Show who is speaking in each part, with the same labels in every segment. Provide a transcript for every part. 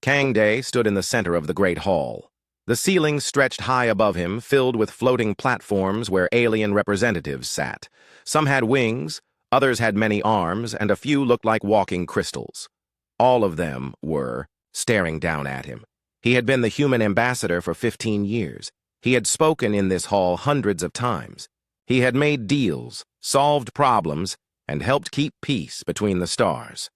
Speaker 1: Kang Day stood in the center of the Great Hall. The ceiling stretched high above him, filled with floating platforms where alien representatives sat. Some had wings, others had many arms, and a few looked like walking crystals. All of them were staring down at him. He had been the human ambassador for 15 years. He had spoken in this hall hundreds of times. He had made deals, solved problems, and helped keep peace between the stars.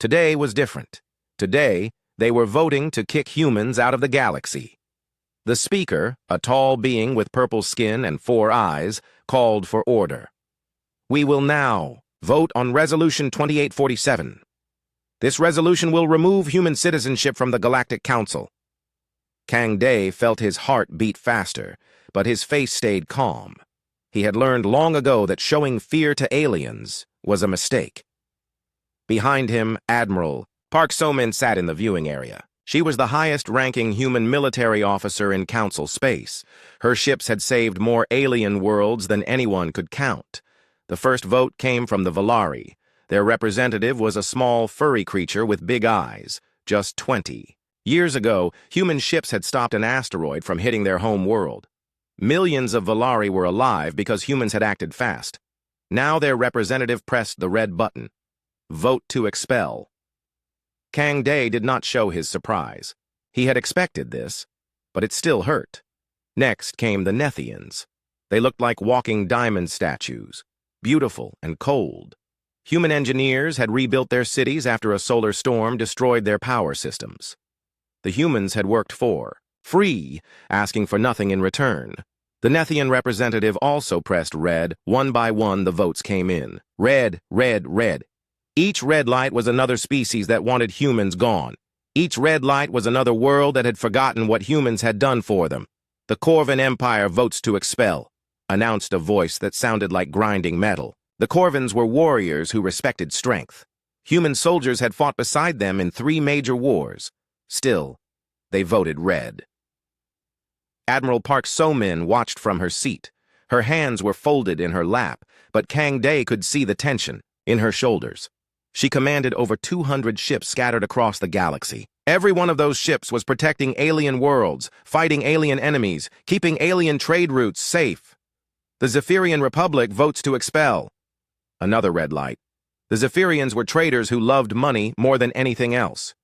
Speaker 1: Today was different. Today, they were voting to kick humans out of the galaxy. The speaker, a tall being with purple skin and 4 eyes, called for order. We will now vote on Resolution 2847. This resolution will remove human citizenship from the Galactic Council. Kang Day felt his heart beat faster, but his face stayed calm. He had learned long ago that showing fear to aliens was a mistake. Behind him, Admiral Park So-min sat in the viewing area. She was the highest-ranking human military officer in Council space. Her ships had saved more alien worlds than anyone could count. The first vote came from the Valari. Their representative was a small, furry creature with big eyes, just 20. Years ago, human ships had stopped an asteroid from hitting their home world. Millions of Valari were alive because humans had acted fast. Now their representative pressed the red button. Vote to expel. Kang Day did not show his surprise. He had expected this, but it still hurt. Next came the Nethians. They looked like walking diamond statues, beautiful and cold. Human engineers had rebuilt their cities after a solar storm destroyed their power systems. The humans had worked for free, asking for nothing in return. The Nethian representative also pressed red. One by one, the votes came in. Red, red, red. Each red light was another species that wanted humans gone. Each red light was another world that had forgotten what humans had done for them. The Corvin Empire votes to expel, announced a voice that sounded like grinding metal. The Corvins were warriors who respected strength. Human soldiers had fought beside them in 3 major wars. Still, they voted red. Admiral Park So-min watched from her seat. Her hands were folded in her lap, but Kang Day could see the tension in her shoulders. She commanded over 200 ships scattered across the galaxy. Every one of those ships was protecting alien worlds, fighting alien enemies, keeping alien trade routes safe. The Zephyrian Republic votes to expel. Another red light. The Zephyrians were traders who loved money more than anything else.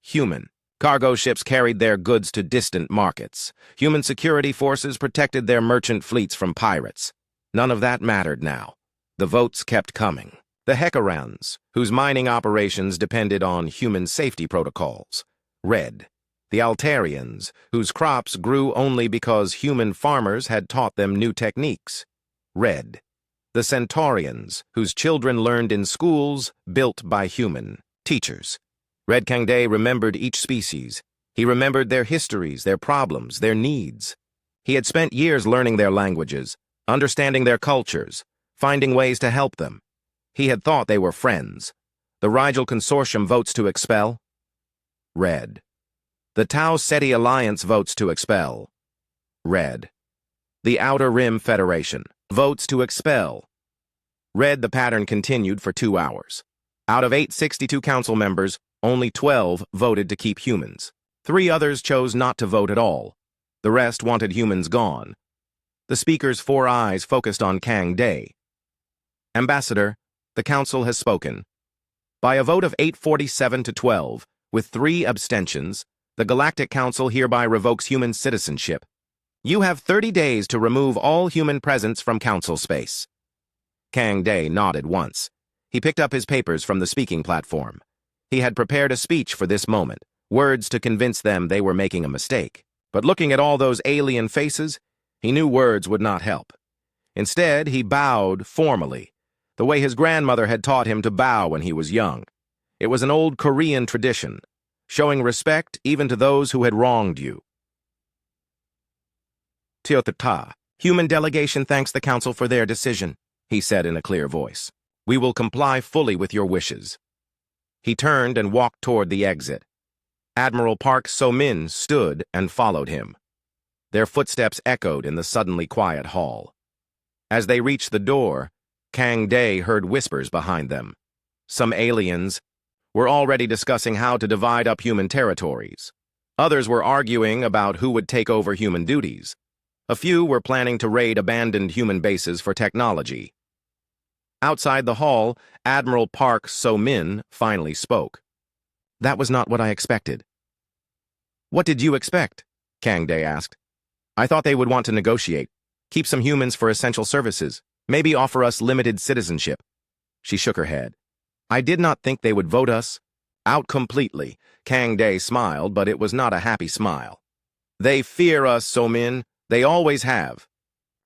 Speaker 1: Human. Cargo ships carried their goods to distant markets. Human security forces protected their merchant fleets from pirates. None of that mattered now. The votes kept coming. The Hekarans, whose mining operations depended on human safety protocols. Red. The Altarians, whose crops grew only because human farmers had taught them new techniques. Red. The Centaurians, whose children learned in schools built by human teachers. Red Kang Day remembered each species. He remembered their histories, their problems, their needs. He had spent years learning their languages, understanding their cultures, finding ways to help them. He had thought they were friends. The Rigel Consortium votes to expel. Red. The Tau Ceti Alliance votes to expel. Red. The Outer Rim Federation votes to expel. Red. The pattern continued for 2 hours. Out of 862 council members, only 12 voted to keep humans. 3 others chose not to vote at all. The rest wanted humans gone. The speaker's 4 eyes focused on Kang Day. Ambassador, the council has spoken. By a vote of 847 to 12, with 3 abstentions, the Galactic Council hereby revokes human citizenship. You have 30 days to remove all human presence from council space. Kang Day nodded once. He picked up his papers from the speaking platform. He had prepared a speech for this moment, words to convince them they were making a mistake. But looking at all those alien faces, he knew words would not help. Instead, he bowed formally, the way his grandmother had taught him to bow when he was young. It was an old Korean tradition, showing respect even to those who had wronged you. Teotata, human delegation thanks the council for their decision, he said in a clear voice. We will comply fully with your wishes. He turned and walked toward the exit. Admiral Park So-min stood and followed him. Their footsteps echoed in the suddenly quiet hall. As they reached the door, Kang Day heard whispers behind them. Some aliens were already discussing how to divide up human territories. Others were arguing about who would take over human duties. A few were planning to raid abandoned human bases for technology. Outside the hall, Admiral Park So-min finally spoke. "That was not what I expected." "What did you expect?" Kang Dae asked. "I thought they would want to negotiate, keep some humans for essential services, maybe offer us limited citizenship." She shook her head. "I did not think they would vote us out completely." Kang Dae smiled, but it was not a happy smile. "They fear us, So-min. They always have.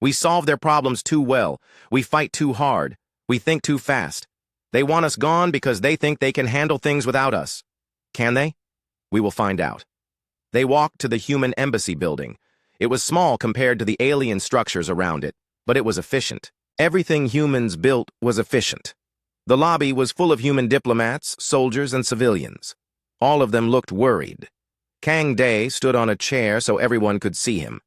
Speaker 1: We solve their problems too well. We fight too hard. We think too fast. They want us gone because they think they can handle things without us. Can they? We will find out." They walked to the human embassy building. It was small compared to the alien structures around it, but it was efficient. Everything humans built was efficient. The lobby was full of human diplomats, soldiers, and civilians. All of them looked worried. Kang Dae stood on a chair so everyone could see him.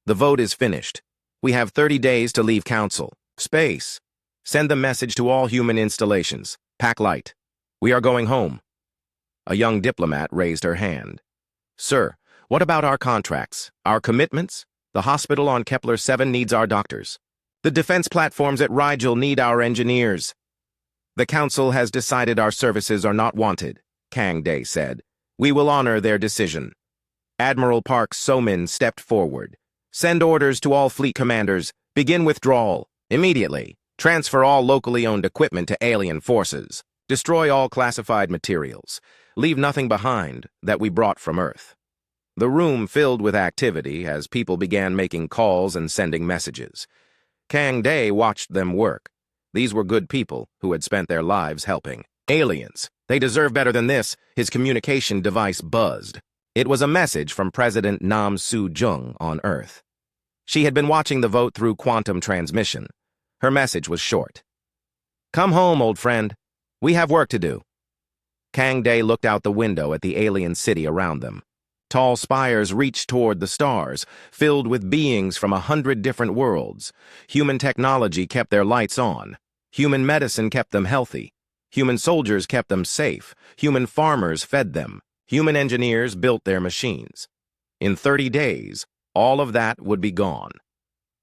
Speaker 1: "The vote is finished. We have 30 days to leave Council. Space. Send the message to all human installations. Pack light. We are going home." A young diplomat raised her hand. "Sir, what about our contracts, our commitments? The hospital on Kepler 7 needs our doctors. The defense platforms at Rigel need our engineers." "The Council has decided our services are not wanted," Kang Dae said. "We will honor their decision." Admiral Park So-min stepped forward. "Send orders to all fleet commanders. Begin withdrawal. Immediately. Transfer all locally owned equipment to alien forces. Destroy all classified materials. Leave nothing behind that we brought from Earth." The room filled with activity as people began making calls and sending messages. Kang Dae watched them work. These were good people who had spent their lives helping. Aliens. They deserve better than this. His communication device buzzed. It was a message from President Nam Soo-jung on Earth. She had been watching the vote through quantum transmission. Her message was short. "Come home, old friend. We have work to do." Kang Dae looked out the window at the alien city around them. Tall spires reached toward the stars, filled with beings from 100 different worlds. Human technology kept their lights on. Human medicine kept them healthy. Human soldiers kept them safe. Human farmers fed them. Human engineers built their machines. In 30 days, all of that would be gone.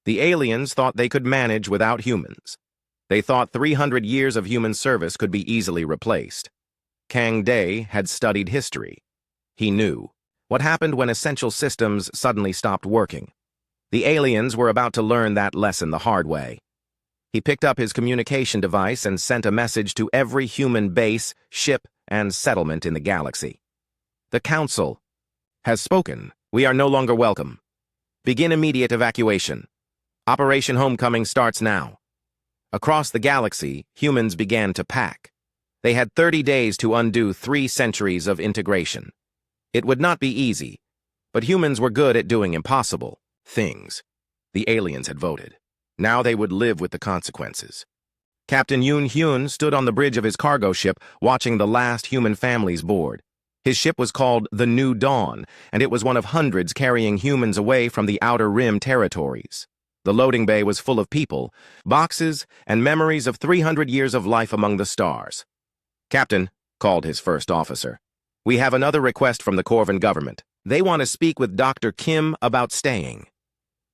Speaker 1: The aliens thought they could manage without humans. They thought 300 years of human service could be easily replaced. Kang Dae had studied history. He knew what happened when essential systems suddenly stopped working. The aliens were about to learn that lesson the hard way. He picked up his communication device and sent a message to every human base, ship, and settlement in the galaxy. "The Council has spoken. We are no longer welcome. Begin immediate evacuation. Operation Homecoming starts now." Across the galaxy, humans began to pack. They had 30 days to undo 3 centuries of integration. It would not be easy, but humans were good at doing impossible things. The aliens had voted. Now they would live with the consequences. Captain Yoon Hyun stood on the bridge of his cargo ship watching the last human families board. His ship was called the New Dawn, and it was one of hundreds carrying humans away from the Outer Rim territories. The loading bay was full of people, boxes, and memories of 300 years of life among the stars. "Captain," called his first officer, "we have another request from the Corvan government. They want to speak with Dr. Kim about staying."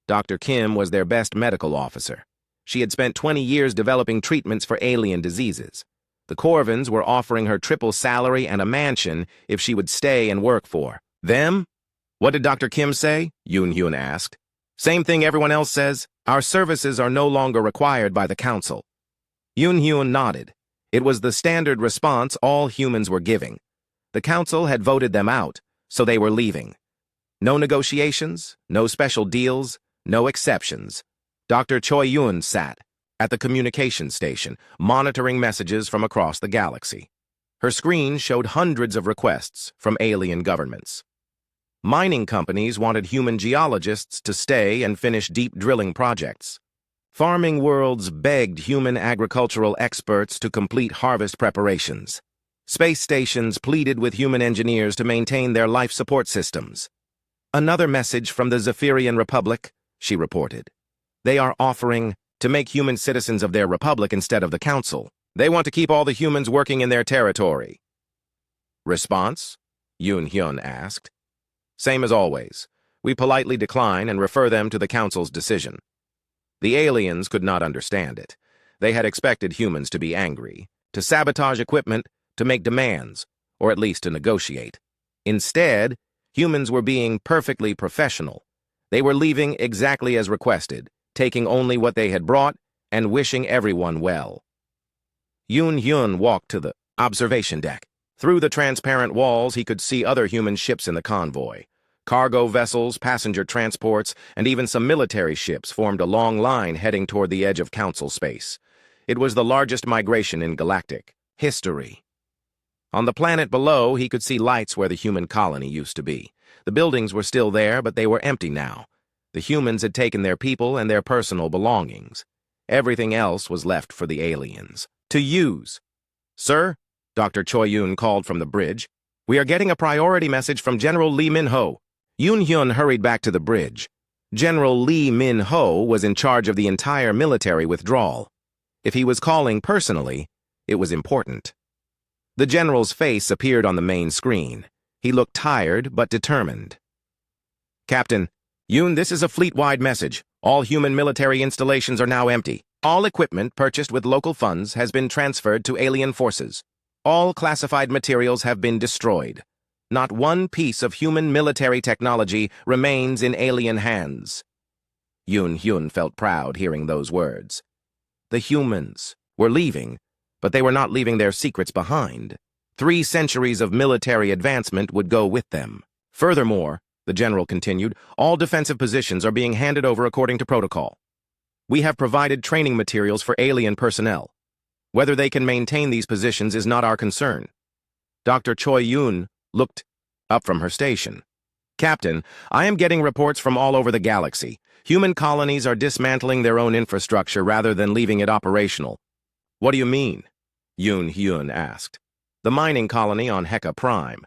Speaker 1: Dr. Kim was their best medical officer. She had spent 20 years developing treatments for alien diseases. The Corvans were offering her triple salary and a mansion if she would stay and work for them. "What did Dr. Kim say?" Yoon Hyun asked. "Same thing everyone else says. Our services are no longer required by the Council." Yoon Hyun nodded. It was the standard response all humans were giving. The Council had voted them out, so they were leaving. No negotiations, no special deals, no exceptions. Dr. Choi Yun sat at the communication station, monitoring messages from across the galaxy. Her screen showed hundreds of requests from alien governments. Mining companies wanted human geologists to stay and finish deep drilling projects. Farming worlds begged human agricultural experts to complete harvest preparations. Space stations pleaded with human engineers to maintain their life support systems. "Another message from the Zephyrian Republic," she reported. "They are offering to make human citizens of their republic instead of the Council. They want to keep all the humans working in their territory. Response? Yoon Hyun asked. Same as always. We politely decline and refer them to the Council's decision. The aliens could not understand it. They had expected humans to be angry, to sabotage equipment, to make demands, or at least to negotiate. Instead, humans were being perfectly professional. They were leaving exactly as requested, taking only what they had brought and wishing everyone well. Yoon Hyun walked to the observation deck. Through the transparent walls, he could see other human ships in the convoy. Cargo vessels, passenger transports, and even some military ships formed a long line heading toward the edge of Council space. It was the largest migration in galactic history. On the planet below, he could see lights where the human colony used to be. The buildings were still there, but they were empty now. The humans had taken their people and their personal belongings. Everything else was left for the aliens to use. Sir, Dr. Choi Yoon called from the bridge. We are getting a priority message from General Lee Min-ho. Yoon Hyun hurried back to the bridge. General Lee Min-ho was in charge of the entire military withdrawal. If he was calling personally, it was important. The general's face appeared on the main screen. He looked tired but determined. Captain, Yoon, this is a fleet-wide message. All human military installations are now empty. All equipment purchased with local funds has been transferred to alien forces. All classified materials have been destroyed. Not one piece of human military technology remains in alien hands. Yoon Hyun felt proud hearing those words. The humans were leaving, but they were not leaving their secrets behind. 3 centuries of military advancement would go with them. Furthermore, the general continued, all defensive positions are being handed over according to protocol. We have provided training materials for alien personnel. Whether they can maintain these positions is not our concern. Dr. Choi Yoon looked up from her station. Captain, I am getting reports from all over the galaxy. Human colonies are dismantling their own infrastructure rather than leaving it operational. What do you mean? Yoon Hyun asked. The mining colony on Heka Prime.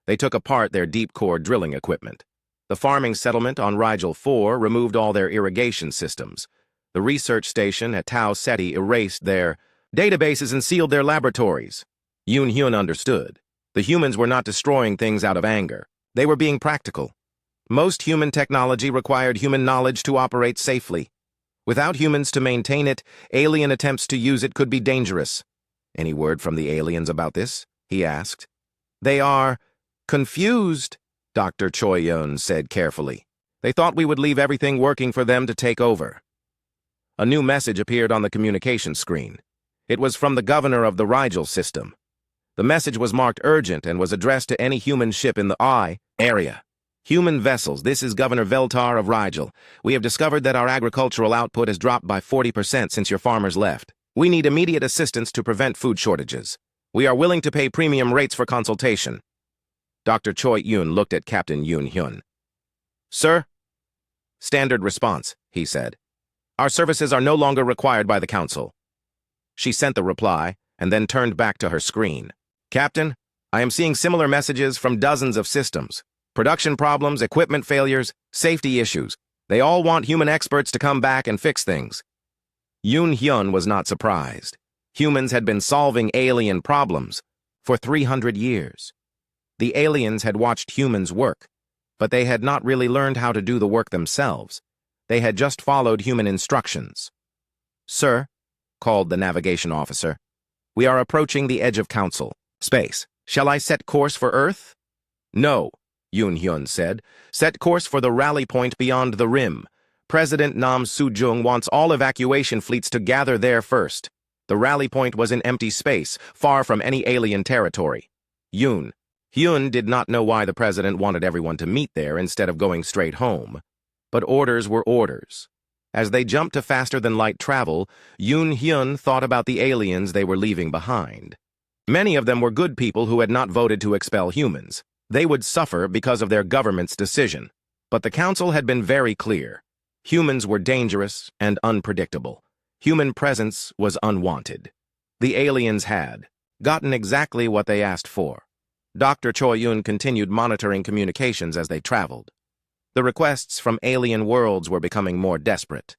Speaker 1: They took apart their deep-core drilling equipment. The farming settlement on Rigel 4 removed all their irrigation systems. The research station at Tau Ceti erased their databases and sealed their laboratories. Yoon Hyun understood. The humans were not destroying things out of anger. They were being practical. Most human technology required human knowledge to operate safely. Without humans to maintain it, alien attempts to use it could be dangerous. Any word from the aliens about this? He asked. They are confused, Dr. Choi Yoon said carefully. They thought we would leave everything working for them to take over. A new message appeared on the communication screen. It was from the governor of the Rigel system. The message was marked urgent and was addressed to any human ship in the I area. Human vessels, this is Governor Veltar of Rigel. We have discovered that our agricultural output has dropped by 40% since your farmers left. We need immediate assistance to prevent food shortages. We are willing to pay premium rates for consultation. Dr. Choi Yoon looked at Captain Yoon Hyun. Sir? Standard response, he said. Our services are no longer required by the Council. She sent the reply and then turned back to her screen. Captain, I am seeing similar messages from dozens of systems. Production problems, equipment failures, safety issues. They all want human experts to come back and fix things. Yoon Hyun was not surprised. Humans had been solving alien problems for 300 years. The aliens had watched humans work, but they had not really learned how to do the work themselves. They had just followed human instructions. Sir, called the navigation officer, we are approaching the edge of Council space. Shall I set course for Earth? No, Yoon Hyun said. Set course for the rally point beyond the rim. President Nam Soo-jung wants all evacuation fleets to gather there first. The rally point was in empty space, far from any alien territory. Yoon Hyun did not know why the president wanted everyone to meet there instead of going straight home. But orders were orders. As they jumped to faster-than-light travel, Yoon Hyun thought about the aliens they were leaving behind. Many of them were good people who had not voted to expel humans. They would suffer because of their government's decision. But the Council had been very clear. Humans were dangerous and unpredictable. Human presence was unwanted. The aliens had gotten exactly what they asked for. Dr. Choi Yoon continued monitoring communications as they traveled. The requests from alien worlds were becoming more desperate.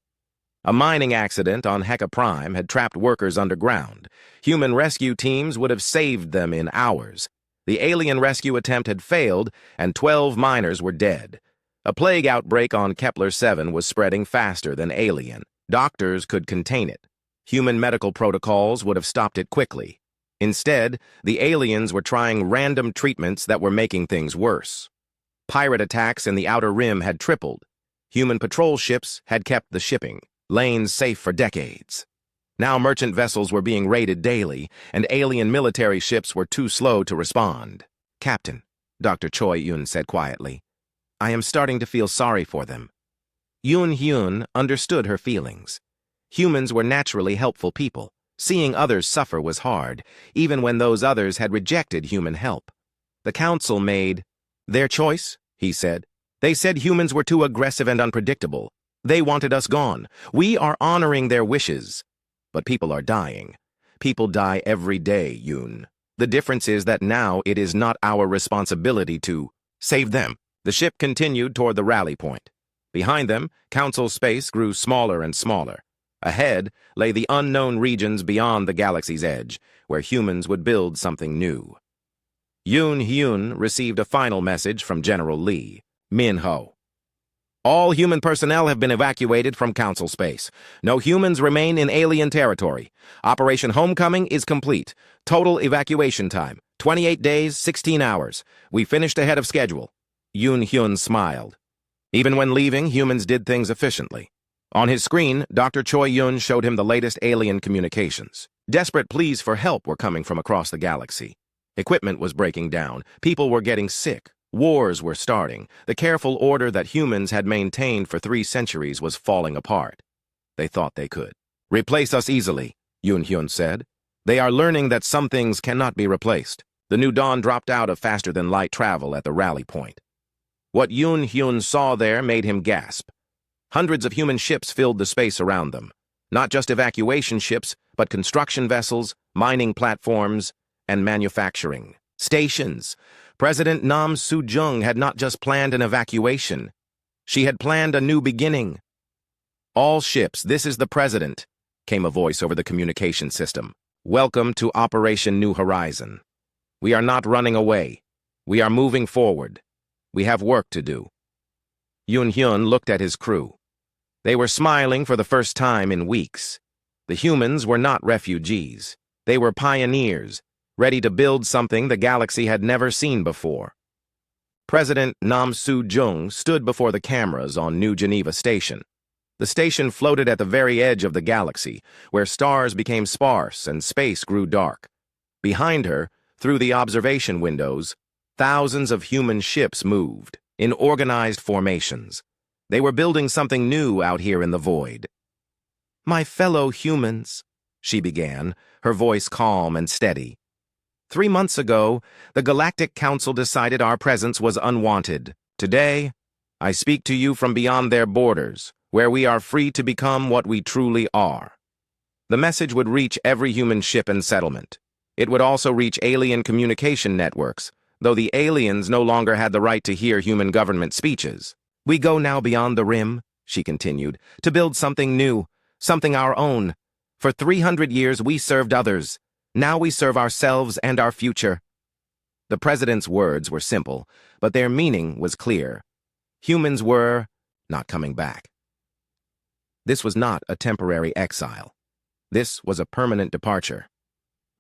Speaker 1: A mining accident on Heka Prime had trapped workers underground. Human rescue teams would have saved them in hours. The alien rescue attempt had failed, and 12 miners were dead. A plague outbreak on Kepler-7 was spreading faster than alien. Doctors could contain it. Human medical protocols would have stopped it quickly. Instead, the aliens were trying random treatments that were making things worse. Pirate attacks in the Outer Rim had tripled. Human patrol ships had kept the shipping lanes safe for decades. Now merchant vessels were being raided daily, and alien military ships were too slow to respond. "Captain," Dr. Choi Yun said quietly, "I am starting to feel sorry for them." Yun Hyun understood her feelings. Humans were naturally helpful people. Seeing others suffer was hard, even when those others had rejected human help. The council made their choice, he said. They said humans were too aggressive and unpredictable. They wanted us gone. We are honoring their wishes. But people are dying. People die every day, Yoon. The difference is that now it is not our responsibility to save them. The ship continued toward the rally point. Behind them, Council space grew smaller and smaller. Ahead lay the unknown regions beyond the galaxy's edge, where humans would build something new. Yoon Hyun received a final message from General Lee. Min Ho. All human personnel have been evacuated from Council space. No humans remain in alien territory. Operation Homecoming is complete. Total evacuation time, 28 days, 16 hours. We finished ahead of schedule. Yoon Hyun smiled. Even when leaving, humans did things efficiently. On his screen, Dr. Choi Yun showed him the latest alien communications. Desperate pleas for help were coming from across the galaxy. Equipment was breaking down. People were getting sick. Wars were starting. The careful order that humans had maintained for 3 centuries was falling apart. They thought they could replace us easily, Yoon Hyun said. They are learning that some things cannot be replaced. The New Dawn dropped out of faster-than-light travel at the rally point. What Yoon Hyun saw there made him gasp. Hundreds of human ships filled the space around them. Not just evacuation ships, but construction vessels, mining platforms, and manufacturing stations. President Nam Soo-jung had not just planned an evacuation. She had planned a new beginning. "All ships, this is the president," came a voice over the communication system. "Welcome to Operation New Horizon. We are not running away. We are moving forward. We have work to do." Yoon Hyun looked at his crew. They were smiling for the first time in weeks. The humans were not refugees. They were pioneers, ready to build something the galaxy had never seen before. President Nam Soo-jung stood before the cameras on New Geneva Station. The station floated at the very edge of the galaxy, where stars became sparse and space grew dark. Behind her, through the observation windows, thousands of human ships moved, in organized formations. They were building something new out here in the void. "My fellow humans," she began, her voice calm and steady. 3 months ago, the Galactic Council decided our presence was unwanted. Today, I speak to you from beyond their borders, where we are free to become what we truly are. The message would reach every human ship and settlement. It would also reach alien communication networks, though the aliens no longer had the right to hear human government speeches. "We go now beyond the rim," she continued, "to build something new, something our own. For 300 years we served others. Now we serve ourselves and our future." The president's words were simple, but their meaning was clear. Humans were not coming back. This was not a temporary exile. This was a permanent departure.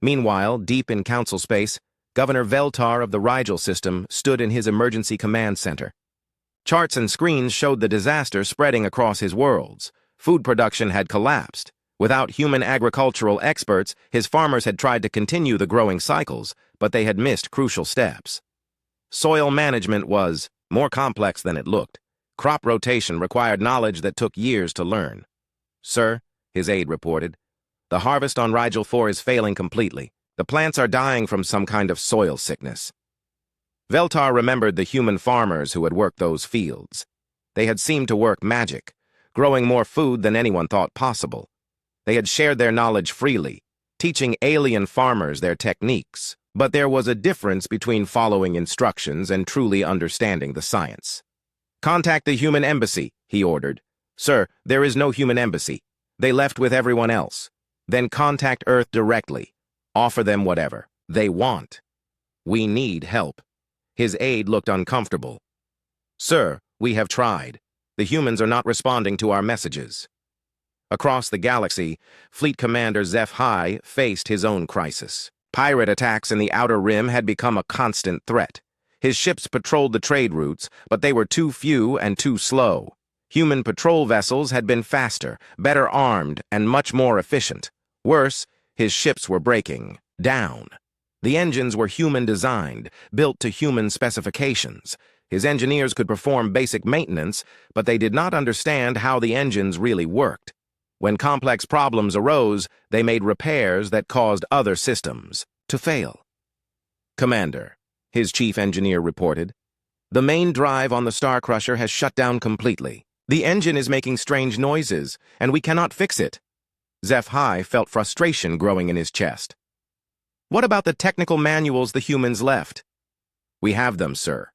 Speaker 1: Meanwhile, deep in Council space, Governor Veltar of the Rigel system stood in his emergency command center. Charts and screens showed the disaster spreading across his worlds. Food production had collapsed. Without human agricultural experts, his farmers had tried to continue the growing cycles, but they had missed crucial steps. Soil management was more complex than it looked. Crop rotation required knowledge that took years to learn. "Sir," his aide reported, "the harvest on Rigel 4 is failing completely. The plants are dying from some kind of soil sickness." Veltar remembered the human farmers who had worked those fields. They had seemed to work magic, growing more food than anyone thought possible. They had shared their knowledge freely, teaching alien farmers their techniques. But there was a difference between following instructions and truly understanding the science. "Contact the human embassy," he ordered. "Sir, there is no human embassy. They left with everyone else. Then contact Earth directly. Offer them whatever they want. We need help. His aide looked uncomfortable. Sir, we have tried. The humans are not responding to our messages. Across the galaxy, Fleet Commander HFY faced his own crisis. Pirate attacks in the Outer Rim had become a constant threat. His ships patrolled the trade routes, but they were too few and too slow. Human patrol vessels had been faster, better armed, and much more efficient. Worse, his ships were breaking down. The engines were human-designed, built to human specifications. His engineers could perform basic maintenance, but they did not understand how the engines really worked. When complex problems arose, they made repairs that caused other systems to fail. Commander, his chief engineer reported, the main drive on the Star Crusher has shut down completely. The engine is making strange noises, and we cannot fix it. HFY felt frustration growing in his chest. What about the technical manuals the humans left? We have them, sir.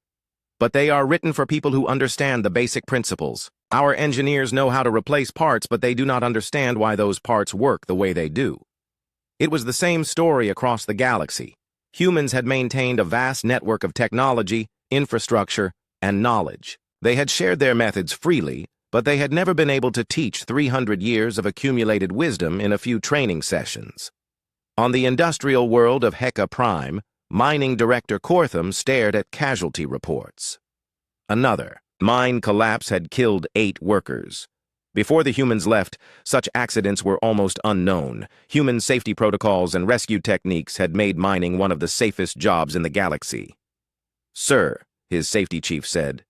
Speaker 1: But they are written for people who understand the basic principles. Our engineers know how to replace parts, but they do not understand why those parts work the way they do. It was the same story across the galaxy. Humans had maintained a vast network of technology, infrastructure, and knowledge. They had shared their methods freely, but they had never been able to teach 300 years of accumulated wisdom in a few training sessions. On the industrial world of Heka Prime, Mining Director Kortham stared at casualty reports. Another mine collapse had killed 8 workers. Before the humans left, such accidents were almost unknown. Human safety protocols and rescue techniques had made mining one of the safest jobs in the galaxy. Sir, his safety chief said,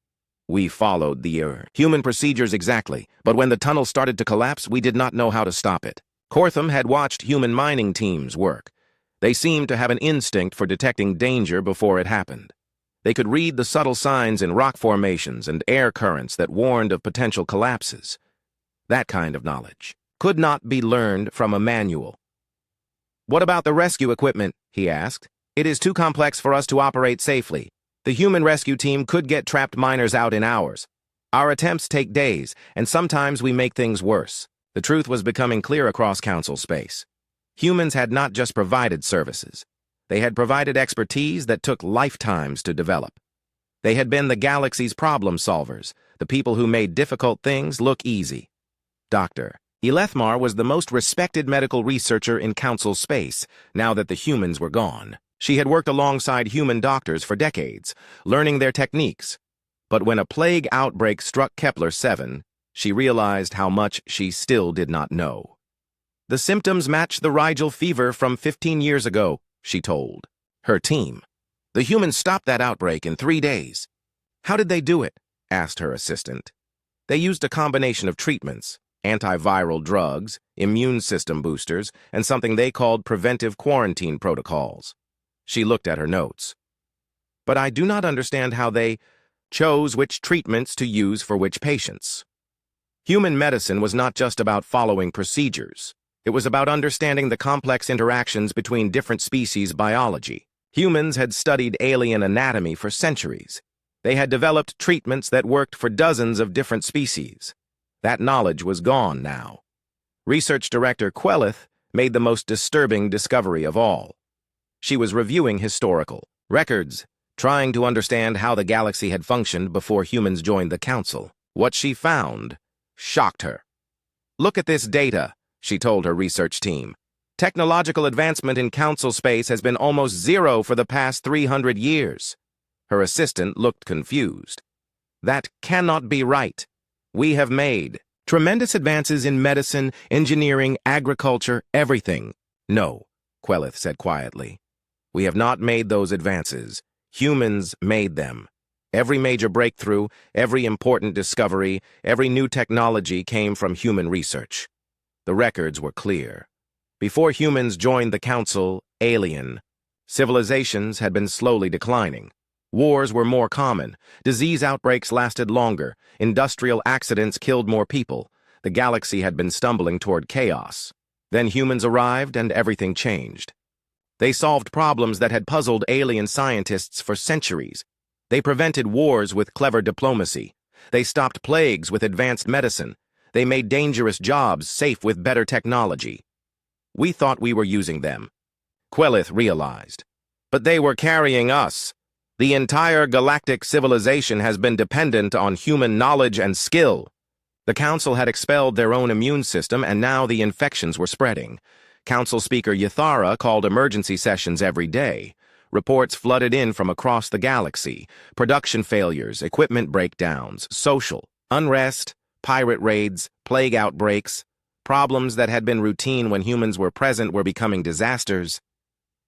Speaker 1: we followed the human procedures exactly, but when the tunnel started to collapse, we did not know how to stop it. Kortham had watched human mining teams work. They seemed to have an instinct for detecting danger before it happened. They could read the subtle signs in rock formations and air currents that warned of potential collapses. That kind of knowledge could not be learned from a manual. What about the rescue equipment? He asked. It is too complex for us to operate safely. The human rescue team could get trapped miners out in hours. Our attempts take days, and sometimes we make things worse. The truth was becoming clear across Council space. Humans had not just provided services. They had provided expertise that took lifetimes to develop. They had been the galaxy's problem solvers, the people who made difficult things look easy. Dr. Elethmar was the most respected medical researcher in Council space now that the humans were gone. She had worked alongside human doctors for decades, learning their techniques. But when a plague outbreak struck Kepler-7, she realized how much she still did not know. The symptoms matched the Rigel fever from 15 years ago, she told her team. The humans stopped that outbreak in 3 days. How did they do it? Asked her assistant. They used a combination of treatments, antiviral drugs, immune system boosters, and something they called preventive quarantine protocols. She looked at her notes. But I do not understand how they chose which treatments to use for which patients. Human medicine was not just about following procedures. It was about understanding the complex interactions between different species' biology. Humans had studied alien anatomy for centuries. They had developed treatments that worked for dozens of different species. That knowledge was gone now. Research Director Quelith made the most disturbing discovery of all. She was reviewing historical records, trying to understand how the galaxy had functioned before humans joined the Council. What she found shocked her. Look at this data, she told her research team. Technological advancement in Council space has been almost zero for the past 300 years. Her assistant looked confused. That cannot be right. We have made tremendous advances in medicine, engineering, agriculture, everything. No, Quelith said quietly. We have not made those advances. Humans made them. Every major breakthrough, every important discovery, every new technology came from human research. The records were clear. Before humans joined the Council, alien civilizations had been slowly declining. Wars were more common. Disease outbreaks lasted longer. Industrial accidents killed more people. The galaxy had been stumbling toward chaos. Then humans arrived and everything changed. They solved problems that had puzzled alien scientists for centuries. They prevented wars with clever diplomacy. They stopped plagues with advanced medicine. They made dangerous jobs safe with better technology. We thought we were using them. Quelith realized. But they were carrying us. The entire galactic civilization has been dependent on human knowledge and skill. The Council had expelled their own immune system, and now the infections were spreading. Council Speaker Yathara called emergency sessions every day. Reports flooded in from across the galaxy. Production failures, equipment breakdowns, social unrest, pirate raids, plague outbreaks. Problems that had been routine when humans were present were becoming disasters.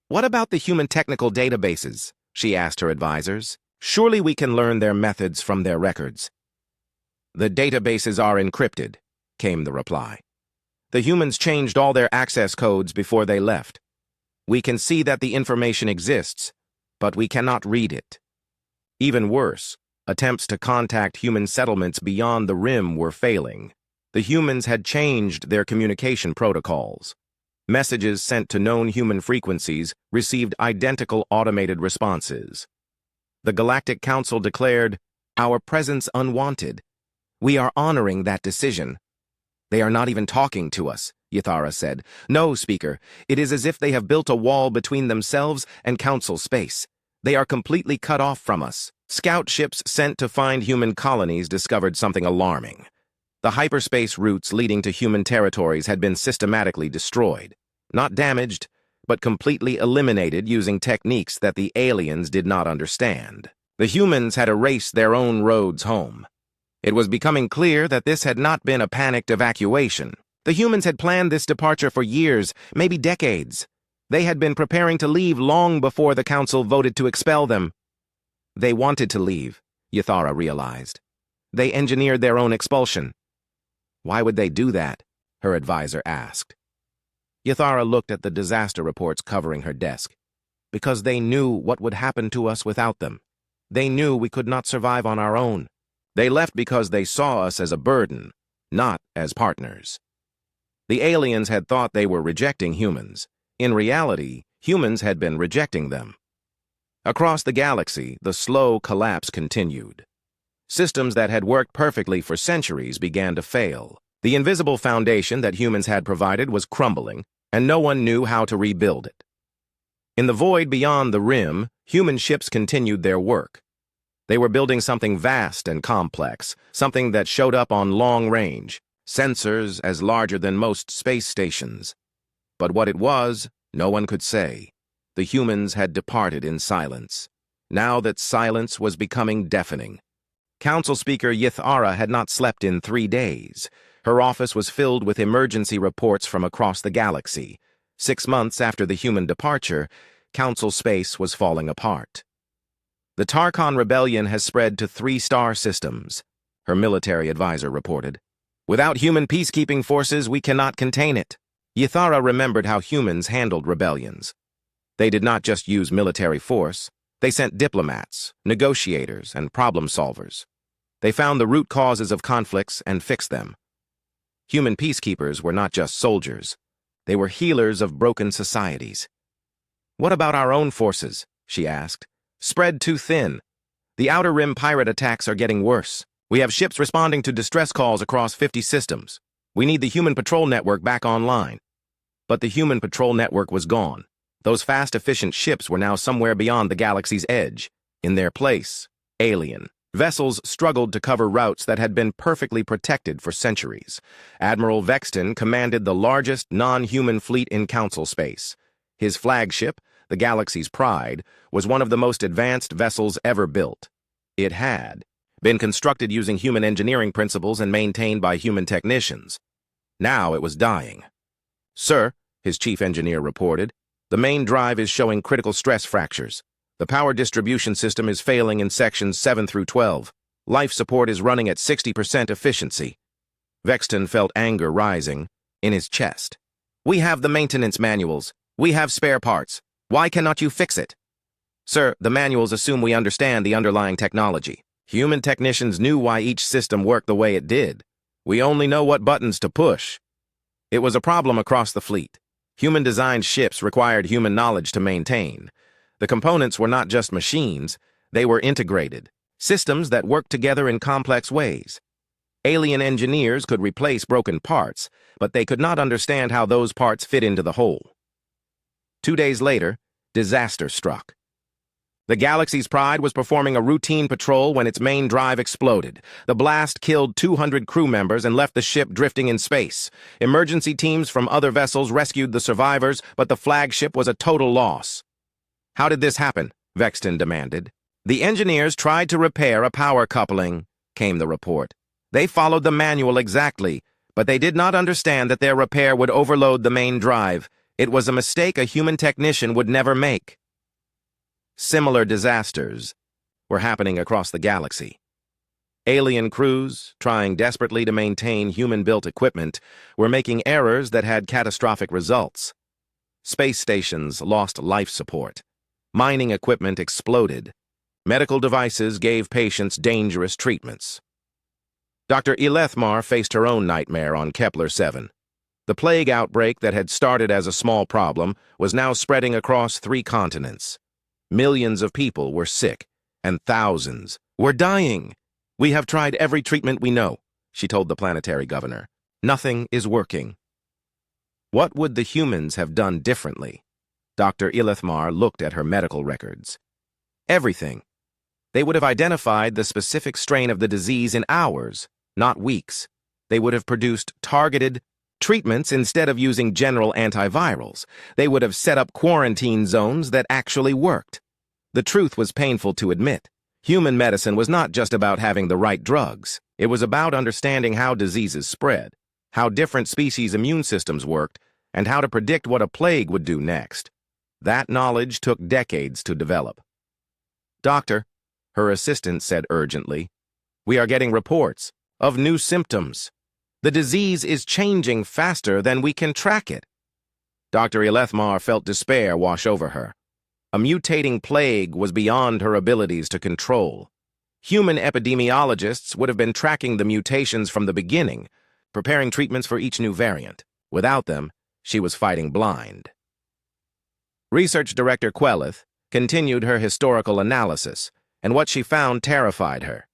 Speaker 1: "What about the human technical databases?" she asked her advisors. "Surely we can learn their methods from their records." "The databases are encrypted," came the reply. "The humans changed all their access codes before they left. We can see that the information exists, but we cannot read it." Even worse, attempts to contact human settlements beyond the rim were failing. The humans had changed their communication protocols. Messages sent to known human frequencies received identical automated responses. The Galactic Council declared, "Our presence unwanted. We are honoring that decision." "They are not even talking to us," Yathara said. "No, Speaker, it is as if they have built a wall between themselves and Council space. They are completely cut off from us." Scout ships sent to find human colonies discovered something alarming. The hyperspace routes leading to human territories had been systematically destroyed. Not damaged, but completely eliminated using techniques that the aliens did not understand. The humans had erased their own roads home. It was becoming clear that this had not been a panicked evacuation. The humans had planned this departure for years, maybe decades. They had been preparing to leave long before the Council voted to expel them. They wanted to leave, Yathara realized. They engineered their own expulsion. "Why would they do that?" her advisor asked. Yathara looked at the disaster reports covering her desk. "Because they knew what would happen to us without them. They knew we could not survive on our own. They left because they saw us as a burden, not as partners." The aliens had thought they were rejecting humans. In reality, humans had been rejecting them. Across the galaxy, the slow collapse continued. Systems that had worked perfectly for centuries began to fail. The invisible foundation that humans had provided was crumbling, and no one knew how to rebuild it. In the void beyond the rim, human ships continued their work. They were building something vast and complex, something that showed up on long range, sensors as larger than most space stations. But what it was, no one could say. The humans had departed in silence. Now that silence was becoming deafening. Council Speaker Yathara had not slept in 3 days. Her office was filled with emergency reports from across the galaxy. 6 months after the human departure, Council space was falling apart. "The Tarkon rebellion has spread to 3 star systems," her military advisor reported. "Without human peacekeeping forces, we cannot contain it." Yathara remembered how humans handled rebellions. They did not just use military force. They sent diplomats, negotiators, and problem solvers. They found the root causes of conflicts and fixed them. Human peacekeepers were not just soldiers. They were healers of broken societies. "What about our own forces?" she asked. "Spread too thin. The Outer Rim pirate attacks are getting worse. We have ships responding to distress calls across 50 systems. We need the human patrol network back online." But the human patrol network was gone. Those fast, efficient ships were now somewhere beyond the galaxy's edge. In their place, alien vessels struggled to cover routes that had been perfectly protected for centuries. Admiral Vestan commanded the largest non-human fleet in Council space. His flagship, the galaxy's pride, was one of the most advanced vessels ever built. It had been constructed using human engineering principles and maintained by human technicians. Now it was dying. "Sir," his chief engineer reported, "the main drive is showing critical stress fractures. The power distribution system is failing in sections 7 through 12. Life support is running at 60% efficiency." Vestan felt anger rising in his chest. "We have the maintenance manuals. We have spare parts. Why cannot you fix it?" "Sir, the manuals assume we understand the underlying technology. Human technicians knew why each system worked the way it did. We only know what buttons to push." It was a problem across the fleet. Human-designed ships required human knowledge to maintain. The components were not just machines, they were integrated, systems that worked together in complex ways. Alien engineers could replace broken parts, but they could not understand how those parts fit into the whole. 2 days later, disaster struck. The Galaxy's Pride was performing a routine patrol when its main drive exploded. The blast killed 200 crew members and left the ship drifting in space. Emergency teams from other vessels rescued the survivors, but the flagship was a total loss. "How did this happen?" Vestan demanded. "The engineers tried to repair a power coupling," came the report. "They followed the manual exactly, but they did not understand that their repair would overload the main drive. It was a mistake a human technician would never make." Similar disasters were happening across the galaxy. Alien crews, trying desperately to maintain human-built equipment, were making errors that had catastrophic results. Space stations lost life support. Mining equipment exploded. Medical devices gave patients dangerous treatments. Dr. Elethmar faced her own nightmare on Kepler 7. The plague outbreak that had started as a small problem was now spreading across 3 continents. Millions of people were sick, and thousands were dying. "We have tried every treatment we know," she told the planetary governor. "Nothing is working." What would the humans have done differently? Dr. Elethmar looked at her medical records. Everything. They would have identified the specific strain of the disease in hours, not weeks. They would have produced targeted treatments instead of using general antivirals. They would have set up quarantine zones that actually worked. The truth was painful to admit. Human medicine was not just about having the right drugs. It was about understanding how diseases spread, how different species' immune systems worked, and how to predict what a plague would do next. That knowledge took decades to develop. "Doctor," her assistant said urgently, "we are getting reports of new symptoms. The disease is changing faster than we can track it." Dr. Elethmar felt despair wash over her. A mutating plague was beyond her abilities to control. Human epidemiologists would have been tracking the mutations from the beginning, preparing treatments for each new variant. Without them, she was fighting blind. Research Director Quelith continued her historical analysis, and what she found terrified her.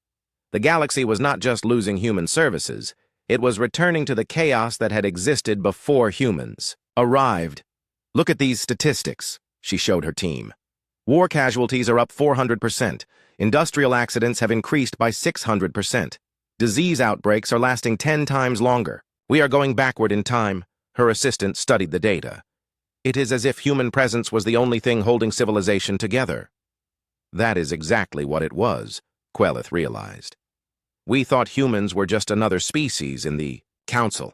Speaker 1: The galaxy was not just losing human services, it was returning to the chaos that had existed before humans arrived. "Look at these statistics," she showed her team. "War casualties are up 400%. Industrial accidents have increased by 600%. Disease outbreaks are lasting 10 times longer. We are going backward in time." Her assistant studied the data. "It is as if human presence was the only thing holding civilization together." That is exactly what it was, Quelith realized. We thought humans were just another species in the Council.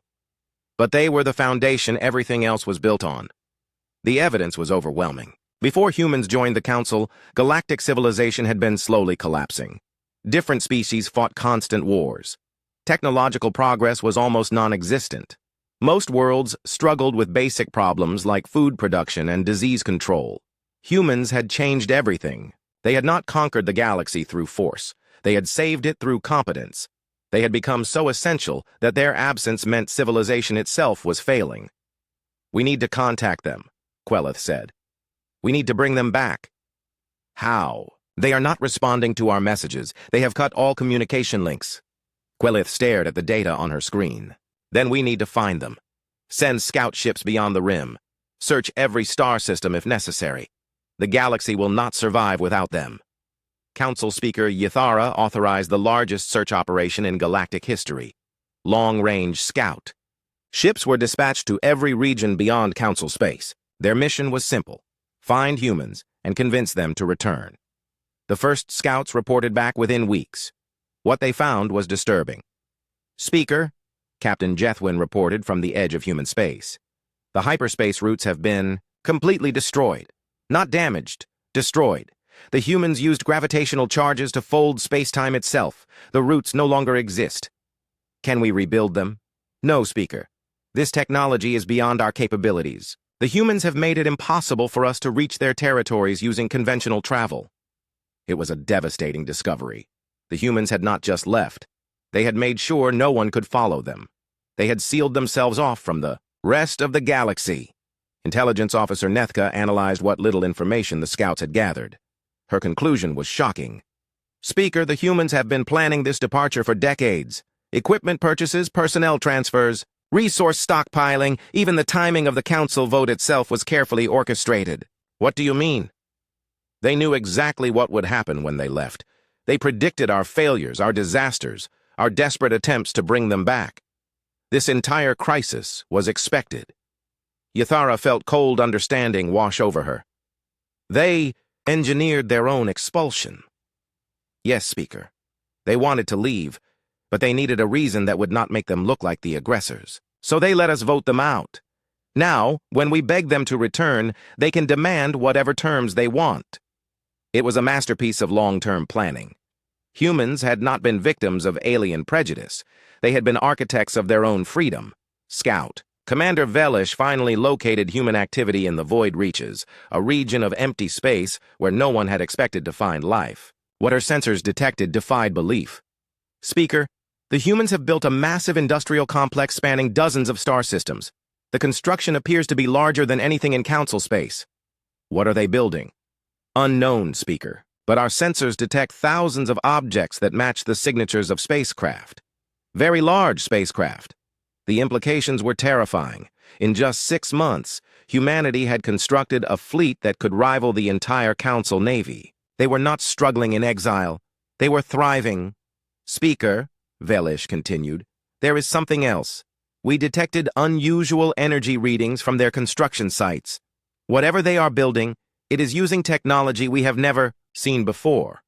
Speaker 1: But they were the foundation everything else was built on. The evidence was overwhelming. Before humans joined the Council, galactic civilization had been slowly collapsing. Different species fought constant wars. Technological progress was almost non-existent. Most worlds struggled with basic problems like food production and disease control. Humans had changed everything. They had not conquered the galaxy through force. They had saved it through competence. They had become so essential that their absence meant civilization itself was failing. "We need to contact them," Quelith said. "We need to bring them back." "How?" "They are not responding to our messages. They have cut all communication links." Quelith stared at the data on her screen. "Then we need to find them. Send scout ships beyond the rim. Search every star system if necessary. The galaxy will not survive without them." Council Speaker Ythara authorized the largest search operation in galactic history. Long-range Scout. Ships were dispatched to every region beyond Council space. Their mission was simple: find humans and convince them to return. The first scouts reported back within weeks. What they found was disturbing. "Speaker," Captain Jethwin reported from the edge of human space, "the hyperspace routes have been completely destroyed. Not damaged, destroyed. The humans used gravitational charges to fold space-time itself. The routes no longer exist." "Can we rebuild them?" "No, Speaker. This technology is beyond our capabilities. The humans have made it impossible for us to reach their territories using conventional travel." It was a devastating discovery. The humans had not just left. They had made sure no one could follow them. They had sealed themselves off from the rest of the galaxy. Intelligence Officer Nethka analyzed what little information the scouts had gathered. Her conclusion was shocking. "Speaker, the humans have been planning this departure for decades. Equipment purchases, personnel transfers, resource stockpiling, even the timing of the council vote itself was carefully orchestrated. What do you mean? They knew exactly what would happen when they left. They predicted our failures, our disasters, our desperate attempts to bring them back. This entire crisis was expected. Yathara felt cold understanding wash over her. They engineered their own expulsion. Yes, Speaker. They wanted to leave, but they needed a reason that would not make them look like the aggressors. So they let us vote them out. Now, when we beg them to return, they can demand whatever terms they want. It was a masterpiece of long-term planning. Humans had not been victims of alien prejudice. They had been architects of their own freedom. Scout. Commander Velish finally located human activity in the Void Reaches, a region of empty space where no one had expected to find life. What her sensors detected defied belief. Speaker, the humans have built a massive industrial complex spanning dozens of star systems. The construction appears to be larger than anything in Council space. What are they building? Unknown, Speaker, but our sensors detect thousands of objects that match the signatures of spacecraft. Very large spacecraft. The implications were terrifying. In just 6 months, humanity had constructed a fleet that could rival the entire Council Navy. They were not struggling in exile. They were thriving. Speaker, Velish continued, there is something else. We detected unusual energy readings from their construction sites. Whatever they are building, it is using technology we have never seen before.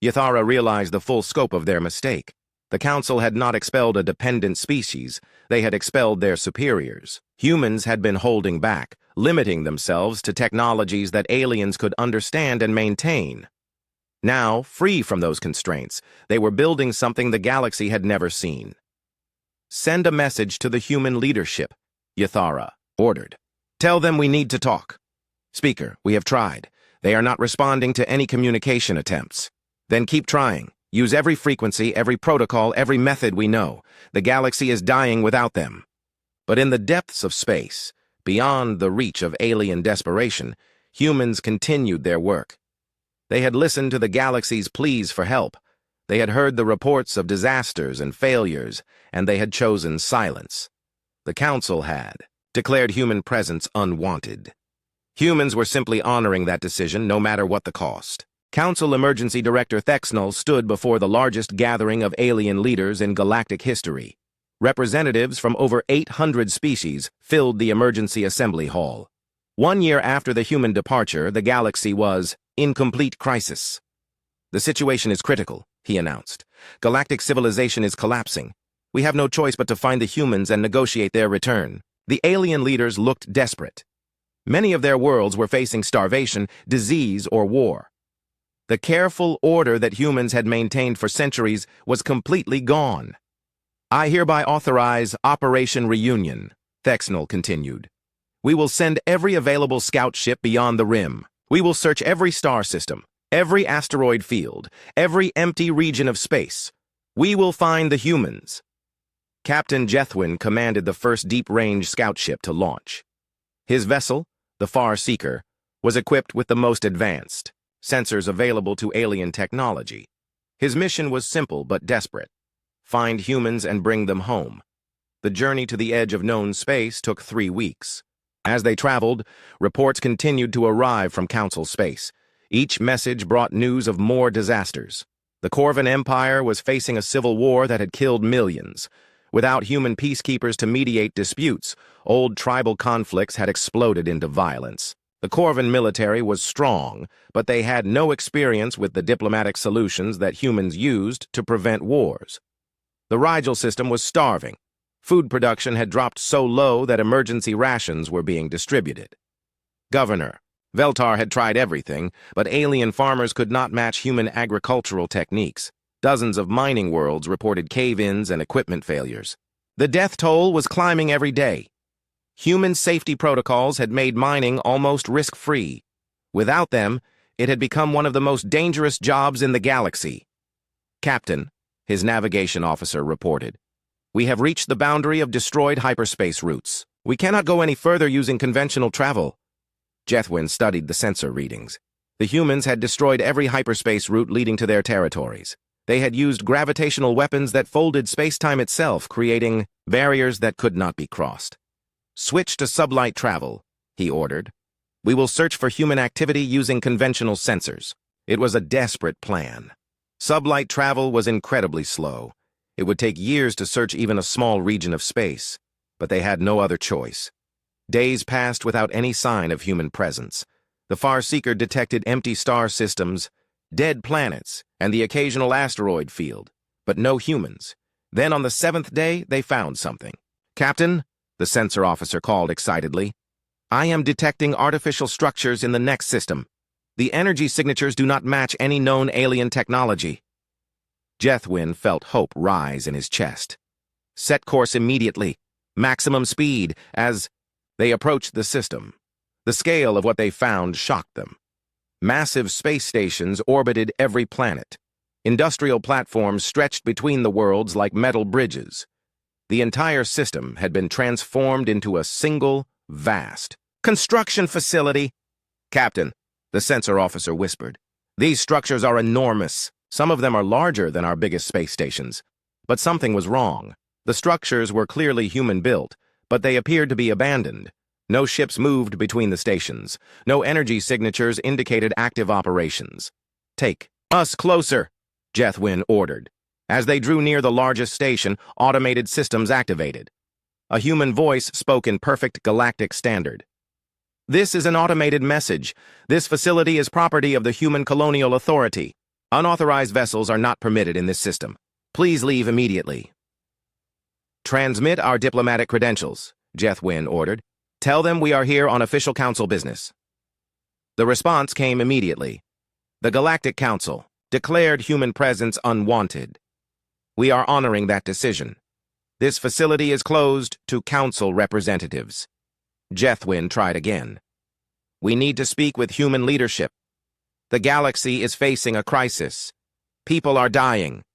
Speaker 1: Yathara realized the full scope of their mistake. The Council had not expelled a dependent species, they had expelled their superiors. Humans had been holding back, limiting themselves to technologies that aliens could understand and maintain. Now, free from those constraints, they were building something the galaxy had never seen. Send a message to the human leadership, Yathara ordered. Tell them we need to talk. Speaker, we have tried. They are not responding to any communication attempts. Then keep trying. Use every frequency, every protocol, every method we know. The galaxy is dying without them. But in the depths of space, beyond the reach of alien desperation, humans continued their work. They had listened to the galaxy's pleas for help. They had heard the reports of disasters and failures, and they had chosen silence. The Council had declared human presence unwanted. Humans were simply honoring that decision, no matter what the cost. Council Emergency Director Thexnell stood before the largest gathering of alien leaders in galactic history. Representatives from over 800 species filled the emergency assembly hall. 1 year after the human departure, the galaxy was in complete crisis. The situation is critical, he announced. Galactic civilization is collapsing. We have no choice but to find the humans and negotiate their return. The alien leaders looked desperate. Many of their worlds were facing starvation, disease, or war. The careful order that humans had maintained for centuries was completely gone. I hereby authorize Operation Reunion, Thexnell continued. We will send every available scout ship beyond the rim. We will search every star system, every asteroid field, every empty region of space. We will find the humans. Captain Jethwin commanded the first deep-range scout ship to launch. His vessel, the Far Seeker, was equipped with the most advanced sensors available to alien technology. His mission was simple but desperate. Find humans and bring them home. The journey to the edge of known space took 3 weeks. As they traveled, reports continued to arrive from Council space. Each message brought news of more disasters. The Corvan Empire was facing a civil war that had killed millions. Without human peacekeepers to mediate disputes, old tribal conflicts had exploded into violence. The Corvan military was strong, but they had no experience with the diplomatic solutions that humans used to prevent wars. The Rigel system was starving. Food production had dropped so low that emergency rations were being distributed. Governor, Veltar had tried everything, but alien farmers could not match human agricultural techniques. Dozens of mining worlds reported cave-ins and equipment failures. The death toll was climbing every day. Human safety protocols had made mining almost risk-free. Without them, it had become one of the most dangerous jobs in the galaxy. Captain, his navigation officer reported, we have reached the boundary of destroyed hyperspace routes. We cannot go any further using conventional travel. Jethwin studied the sensor readings. The humans had destroyed every hyperspace route leading to their territories. They had used gravitational weapons that folded space-time itself, creating barriers that could not be crossed. "Switch to sublight travel," he ordered. "We will search for human activity using conventional sensors." It was a desperate plan. Sublight travel was incredibly slow. It would take years to search even a small region of space, but they had no other choice. Days passed without any sign of human presence. The Farseeker detected empty star systems, dead planets, and the occasional asteroid field, but no humans. Then on the 7th day, they found something. "Captain," the sensor officer called excitedly, "I am detecting artificial structures in the next system. The energy signatures do not match any known alien technology." Jethwin felt hope rise in his chest. "Set course immediately. Maximum speed," as they approached the system. The scale of what they found shocked them. Massive space stations orbited every planet. Industrial platforms stretched between the worlds like metal bridges. The entire system had been transformed into a single, vast construction facility. "Captain," the sensor officer whispered, "these structures are enormous. Some of them are larger than our biggest space stations." But something was wrong. The structures were clearly human-built, but they appeared to be abandoned. No ships moved between the stations. No energy signatures indicated active operations. "Take us closer," Jethwin ordered. As they drew near the largest station, automated systems activated. A human voice spoke in perfect galactic standard. "This is an automated message. This facility is property of the Human Colonial Authority. Unauthorized vessels are not permitted in this system. Please leave immediately." "Transmit our diplomatic credentials," Jethwin ordered. "Tell them we are here on official council business." The response came immediately. "The Galactic Council declared human presence unwanted. We are honoring that decision. This facility is closed to council representatives." Jethwin tried again. "We need to speak with human leadership. The galaxy is facing a crisis. People are dying."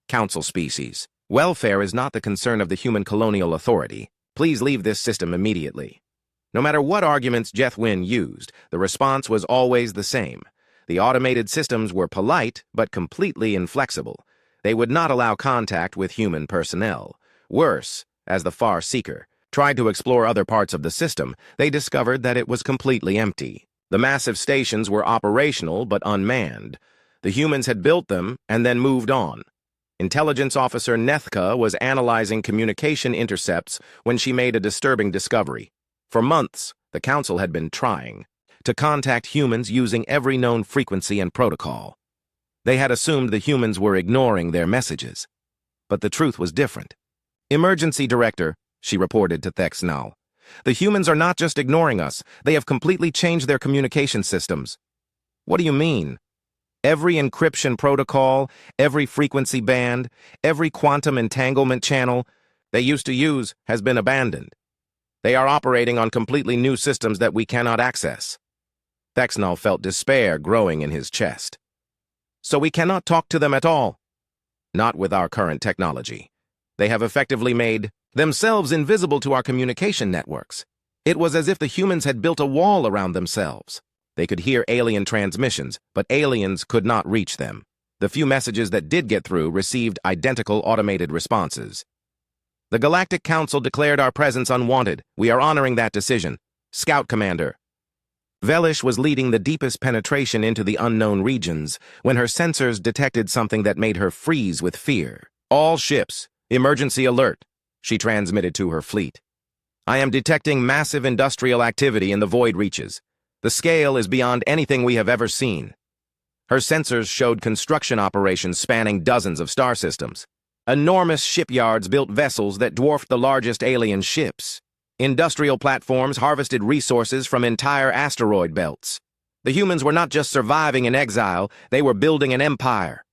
Speaker 1: "Council species. Welfare is not the concern of the Human Colonial Authority. Please leave this system immediately." No matter what arguments Jethwin used, the response was always the same. The automated systems were polite, but completely inflexible. They would not allow contact with human personnel. Worse, as the Farseeker tried to explore other parts of the system, they discovered that it was completely empty. The massive stations were operational but unmanned. The humans had built them and then moved on. Intelligence Officer Nethka was analyzing communication intercepts when she made a disturbing discovery. For months, the Council had been trying to contact humans using every known frequency and protocol. They had assumed the humans were ignoring their messages. But the truth was different. "Emergency Director," she reported to Thexnal. "The humans are not just ignoring us, they have completely changed their communication systems." "What do you mean?" "Every encryption protocol, every frequency band, every quantum entanglement channel they used to use has been abandoned. They are operating on completely new systems that we cannot access." Thexnal felt despair growing in his chest. "So we cannot talk to them at all?" "Not with our current technology. They have effectively made themselves invisible to our communication networks. It was as if the humans had built a wall around themselves. They could hear alien transmissions, but aliens could not reach them. The few messages that did get through received identical automated responses. "The Galactic Council declared our presence unwanted. We are honoring that decision. Scout Commander." Velish was leading the deepest penetration into the unknown regions when her sensors detected something that made her freeze with fear. "All ships, emergency alert," she transmitted to her fleet. "I am detecting massive industrial activity in the void reaches. The scale is beyond anything we have ever seen." Her sensors showed construction operations spanning dozens of star systems. Enormous shipyards built vessels that dwarfed the largest alien ships. Industrial platforms harvested resources from entire asteroid belts. The humans were not just surviving in exile, they were building an empire.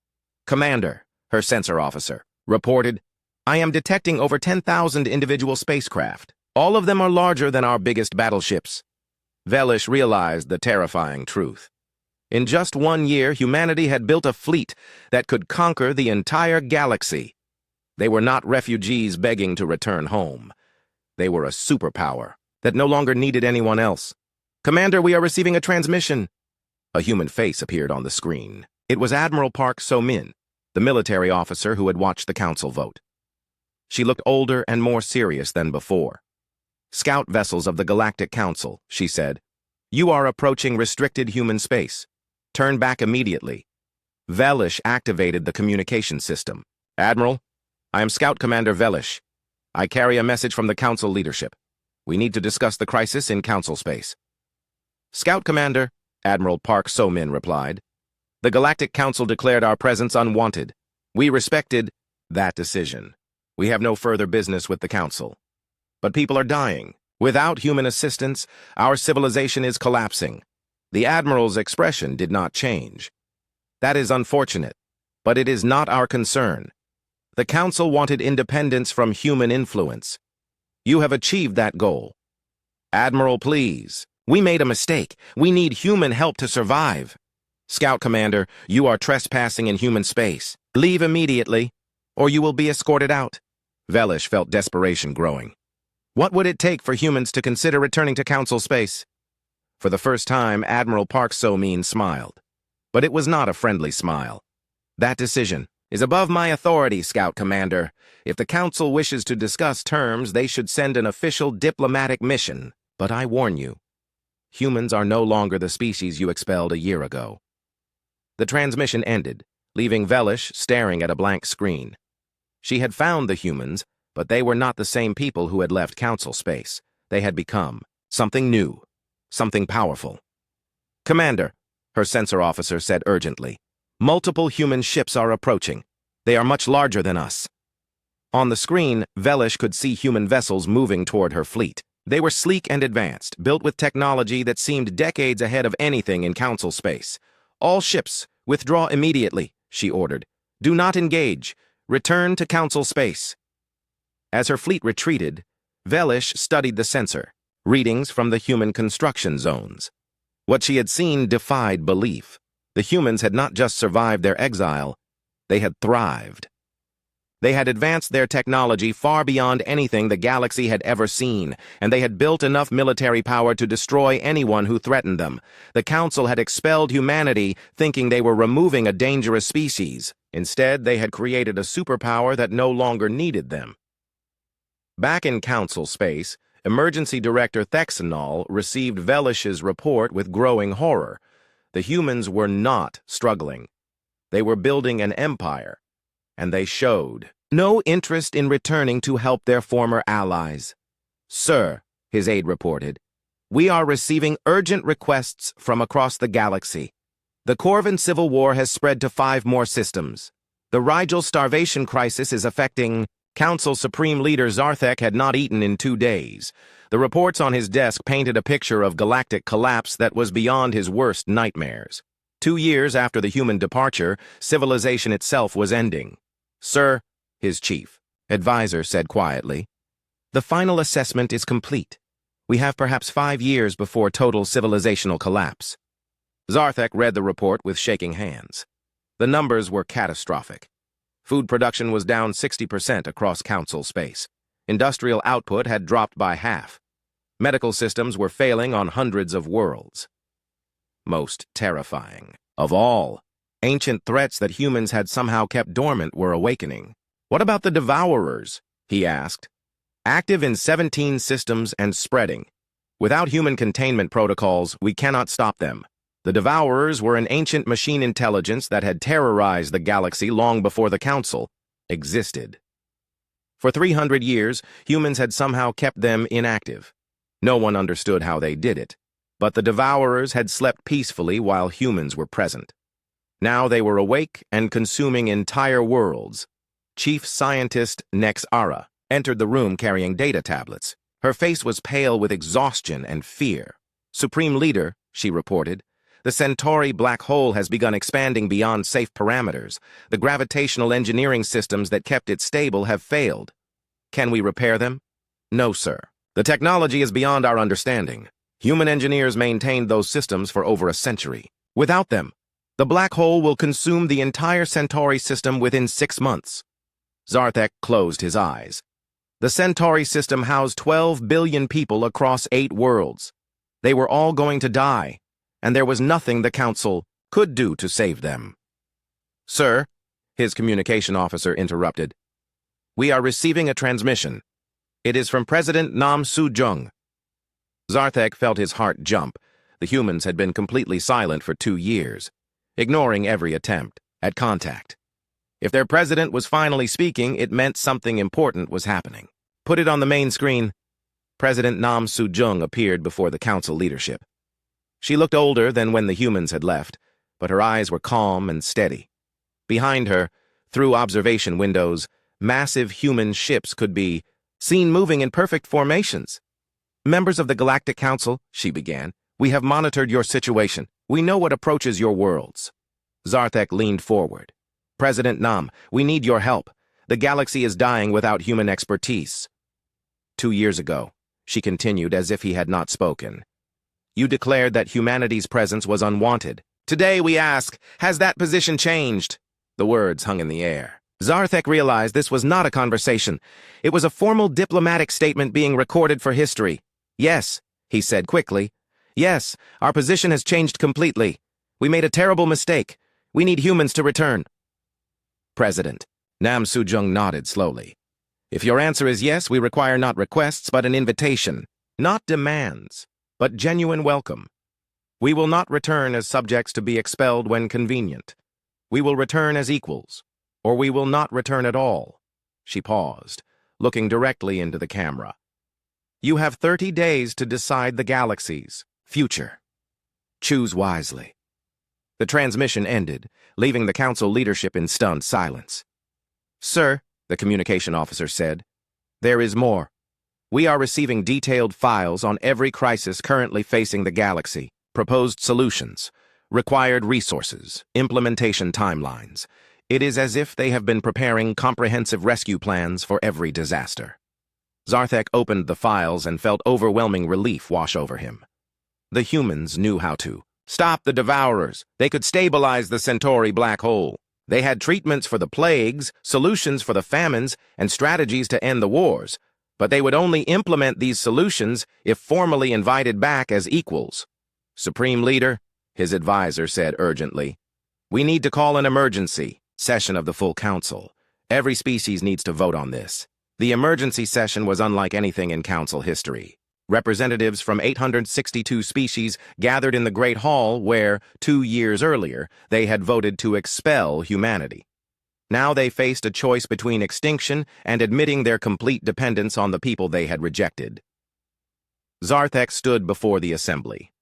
Speaker 1: "Commander," her sensor officer reported, "I am detecting over 10,000 individual spacecraft. All of them are larger than our biggest battleships." Velish realized the terrifying truth. In just 1 year, humanity had built a fleet that could conquer the entire galaxy. They were not refugees begging to return home. They were a superpower that no longer needed anyone else. "Commander, we are receiving a transmission." A human face appeared on the screen. It was Admiral Park So-min, the the military officer who had watched the council vote. She looked older and more serious than before. "Scout vessels of the Galactic Council," she said. "You are approaching restricted human space. Turn back immediately." Velish activated the communication system. "Admiral, I am Scout Commander Velish. I carry a message from the Council leadership. We need to discuss the crisis in Council space." "Scout Commander," Admiral Park So-min replied. "The Galactic Council declared our presence unwanted. We respected that decision. We have no further business with the Council. But people are dying. Without human assistance, our civilization is collapsing." The Admiral's expression did not change. "That is unfortunate, but it is not our concern. The Council wanted independence from human influence. You have achieved that goal. Admiral, please. We made a mistake. We need human help to survive." "Scout Commander, you are trespassing in human space. Leave immediately, or you will be escorted out." Velish felt desperation growing. What would it take for humans to consider returning to Council space? For the first time, Admiral Park So-min smiled. But it was not a friendly smile. "That decision is above my authority, Scout Commander. If the Council wishes to discuss terms, they should send an official diplomatic mission. But I warn you, humans are no longer the species you expelled a year ago." The transmission ended, leaving Velish staring at a blank screen. She had found the humans, but they were not the same people who had left Council space. They had become something new, something powerful. "Commander," her sensor officer said urgently, "multiple human ships are approaching. They are much larger than us." On the screen, Velish could see human vessels moving toward her fleet. They were sleek and advanced, built with technology that seemed decades ahead of anything in Council space. "All ships, withdraw immediately," she ordered. "Do not engage. Return to Council space." As her fleet retreated, Velish studied the sensor, readings from the human construction zones. What she had seen defied belief. The humans had not just survived their exile, they had thrived. They had advanced their technology far beyond anything the galaxy had ever seen, and they had built enough military power to destroy anyone who threatened them. The Council had expelled humanity, thinking they were removing a dangerous species. Instead, they had created a superpower that no longer needed them. Back in Council space, Emergency Director Thexanol received Velish's report with growing horror. The humans were not struggling. They were building an empire, and they showed no interest in returning to help their former allies. "Sir," his aide reported, "we are receiving urgent requests from across the galaxy. The Corvan Civil War has spread to 5 more systems. The Rigel starvation crisis is affecting..." Council Supreme Leader Zarthek had not eaten in 2 days. The reports on his desk painted a picture of galactic collapse that was beyond his worst nightmares. 2 years after the human departure, civilization itself was ending. "Sir," his chief advisor said quietly, "the final assessment is complete. We have perhaps 5 years before total civilizational collapse." Zarthek read the report with shaking hands. The numbers were catastrophic. Food production was down 60% across Council space. Industrial output had dropped by half. Medical systems were failing on hundreds of worlds. Most terrifying of all, ancient threats that humans had somehow kept dormant were awakening. "What about the Devourers?" he asked. "Active in 17 systems and spreading. Without human containment protocols, we cannot stop them." The Devourers were an ancient machine intelligence that had terrorized the galaxy long before the Council existed. For 300 years, humans had somehow kept them inactive. No one understood how they did it, but the Devourers had slept peacefully while humans were present. Now they were awake and consuming entire worlds. Chief Scientist Nexara entered the room carrying data tablets. Her face was pale with exhaustion and fear. "Supreme Leader," she reported, "the Centauri black hole has begun expanding beyond safe parameters. The gravitational engineering systems that kept it stable have failed. Can we repair them?" "No, sir. The technology is beyond our understanding. Human engineers maintained those systems for over a century. Without them, the black hole will consume the entire Centauri system within 6 months." Zarthek closed his eyes. The Centauri system housed 12 billion people across 8 worlds. They were all going to die, and there was nothing the Council could do to save them. "Sir," His communication officer interrupted. "We are receiving a transmission. It is from President Nam Soo-jung." Zarthek felt his heart jump. The humans had been completely silent for 2 years, ignoring every attempt at contact. If their president was finally speaking, it meant something important was happening. "Put it on the main screen." President Nam Soo-jung appeared before the council leadership. She looked older than when the humans had left, but her eyes were calm and steady. Behind her, through observation windows, massive human ships could be seen moving in perfect formations. "Members of the Galactic Council," she began, "we have monitored your situation. We know what approaches your worlds." Zarthek leaned forward. "President Nam, we need your help. The galaxy is dying without human expertise." 2 years ago, she continued as if he had not spoken, "you declared that humanity's presence was unwanted. Today we ask, has that position changed?" The words hung in the air. Zarthek realized this was not a conversation. It was a formal diplomatic statement being recorded for history. "Yes," he said quickly. "Yes, our position has changed completely. We made a terrible mistake. We need humans to return." President. Nam Soo-jung nodded slowly. "If your answer is yes, we require not requests, but an invitation. Not demands, but genuine welcome. We will not return as subjects to be expelled when convenient. We will return as equals, or we will not return at all." She paused, looking directly into the camera. "You have 30 days to decide the galaxy's future. Choose wisely." The transmission ended, leaving the council leadership in stunned silence. "Sir," the communication officer said, "there is more. We are receiving detailed files on every crisis currently facing the galaxy, proposed solutions, required resources, implementation timelines. It is as if they have been preparing comprehensive rescue plans for every disaster." Zarthek opened the files and felt overwhelming relief wash over him. The humans knew how to stop the Devourers. They could stabilize the Centauri black hole. They had treatments for the plagues, solutions for the famines, and strategies to end the wars. But they would only implement these solutions if formally invited back as equals. "Supreme Leader," his advisor said urgently, "we need to call an emergency session of the full council. Every species needs to vote on this." The emergency session was unlike anything in council history. Representatives from 862 species gathered in the Great Hall where, 2 years earlier, they had voted to expel humanity. Now they faced a choice between extinction and admitting their complete dependence on the people they had rejected. Zarthek stood before the assembly.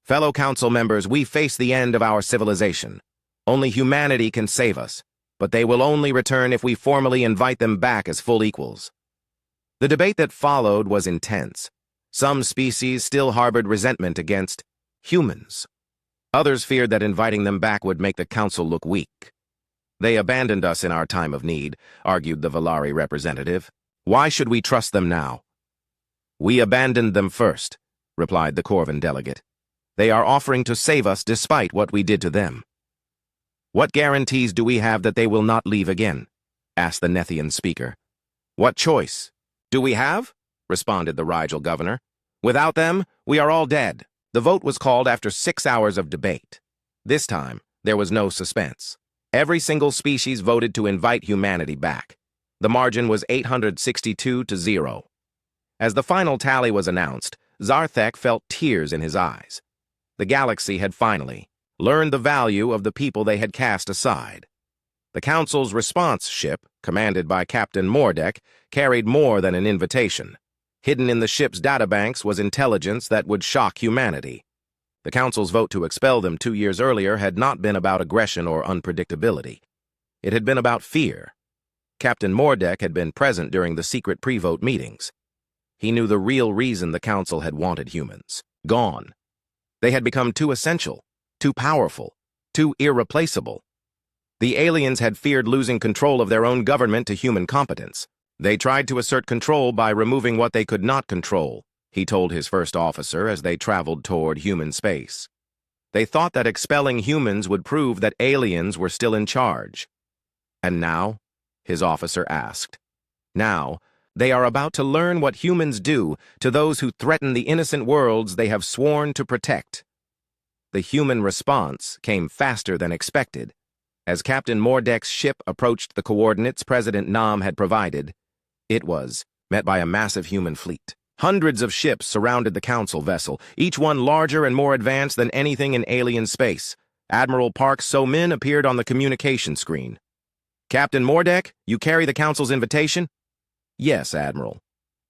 Speaker 1: "Fellow council members, we face the end of our civilization. Only humanity can save us, but they will only return if we formally invite them back as full equals." The debate that followed was intense. Some species still harbored resentment against humans. Others feared that inviting them back would make the council look weak. "They abandoned us in our time of need," argued the Valari representative. "Why should we trust them now?" "We abandoned them first," replied the Corvin delegate. "They are offering to save us despite what we did to them." "What guarantees do we have that they will not leave again?" asked the Nethian speaker. "What choice do we have?" responded the Rigel governor. "Without them, we are all dead." The vote was called after 6 hours of debate. This time, there was no suspense. Every single species voted to invite humanity back. The margin was 862 to 0. As the final tally was announced, Zarthek felt tears in his eyes. The galaxy had finally learned the value of the people they had cast aside. The Council's response ship, commanded by Captain Mordek, carried more than an invitation. Hidden in the ship's databanks was intelligence that would shock humanity. The Council's vote to expel them 2 years earlier had not been about aggression or unpredictability. It had been about fear. Captain Mordek had been present during the secret pre-vote meetings. He knew the real reason the Council had wanted humans gone. They had become too essential, too powerful, too irreplaceable. The aliens had feared losing control of their own government to human competence. They tried to assert control by removing what they could not control, he told his first officer as they traveled toward human space. They thought that expelling humans would prove that aliens were still in charge. And now, his officer asked, now, they are about to learn what humans do to those who threaten the innocent worlds they have sworn to protect. The human response came faster than expected. As Captain Mordek's ship approached the coordinates President Nam had provided, it was met by a massive human fleet. Hundreds of ships surrounded the Council vessel, each one larger and more advanced than anything in alien space. Admiral Park So-min appeared on the communication screen. "Captain Mordek, you carry the Council's invitation?" "Yes, Admiral.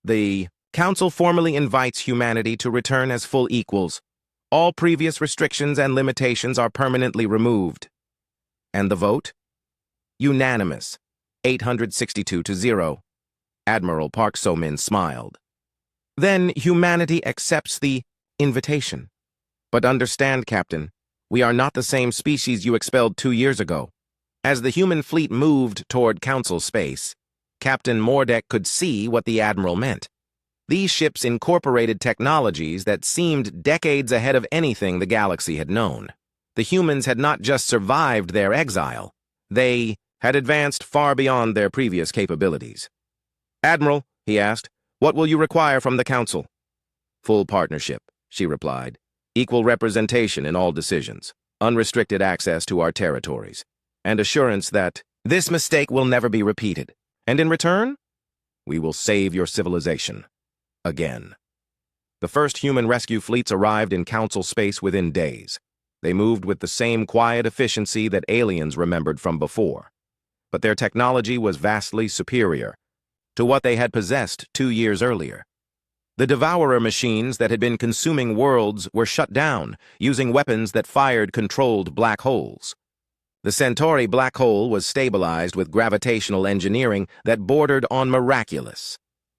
Speaker 1: The Council formally invites humanity to return as full equals. All previous restrictions and limitations are permanently removed." "And the vote?" "Unanimous. 862 to 0. Admiral Park So-min smiled. "Then humanity accepts the invitation. But understand, Captain, we are not the same species you expelled 2 years ago." As the human fleet moved toward Council space, Captain Mordek could see what the Admiral meant. These ships incorporated technologies that seemed decades ahead of anything the galaxy had known. The humans had not just survived their exile, they had advanced far beyond their previous capabilities. "Admiral," he asked, "what will you require from the Council?" "Full partnership," she replied. "Equal representation in all decisions, unrestricted access to our territories, and assurance that this mistake will never be repeated. And in return, we will save your civilization. Again." The first human rescue fleets arrived in Council space within days. They moved with the same quiet efficiency that aliens remembered from before. But their technology was vastly superior to what they had possessed 2 years earlier. The Devourer machines that had been consuming worlds were shut down, using weapons that fired controlled black holes. The Centauri black hole was stabilized with gravitational engineering that bordered on miraculous.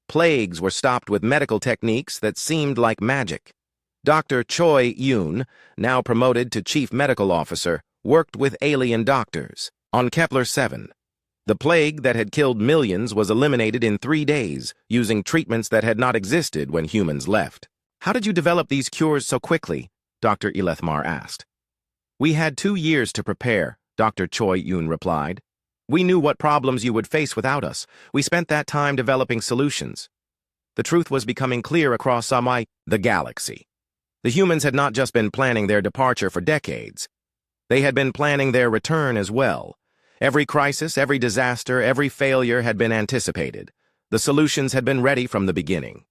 Speaker 1: Plagues were stopped with medical techniques that seemed like magic. Dr. Choi Yoon, now promoted to Chief Medical Officer, worked with alien doctors. On Kepler-7, the plague that had killed millions was eliminated in 3 days, using treatments that had not existed when humans left. "How did you develop these cures so quickly?" Dr. Ilethmar asked. "We had 2 years to prepare," Dr. Choi Yoon replied. "We knew what problems you would face without us. We spent that time developing solutions." The truth was becoming clear across the galaxy. The humans had not just been planning their departure for decades. They had been planning their return as well. Every crisis, every disaster, every failure had been anticipated. The solutions had been ready from the beginning.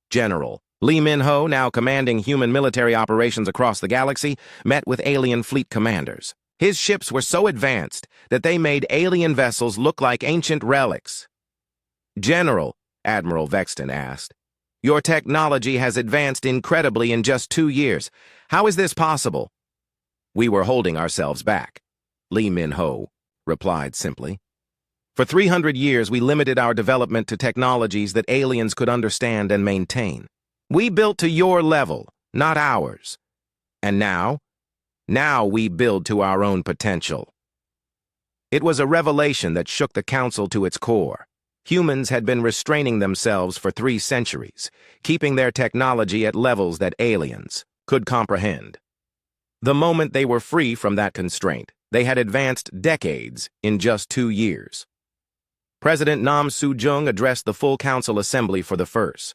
Speaker 1: General Lee Min-ho, now commanding human military operations across the galaxy, met with alien fleet commanders. His ships were so advanced that they made alien vessels look like ancient relics. "General," Admiral Vestan asked, "your technology has advanced incredibly in just 2 years. How is this possible?" "We were holding ourselves back," Lee Min-ho replied simply. "For 300 years, we limited our development to technologies that aliens could understand and maintain. We built to your level, not ours. And now we build to our own potential." It was a revelation that shook the Council to its core. Humans had been restraining themselves for 3 centuries, keeping their technology at levels that aliens could comprehend. The moment they were free from that constraint, they had advanced decades in just 2 years. President Nam Soo-jung addressed the full Council Assembly for the first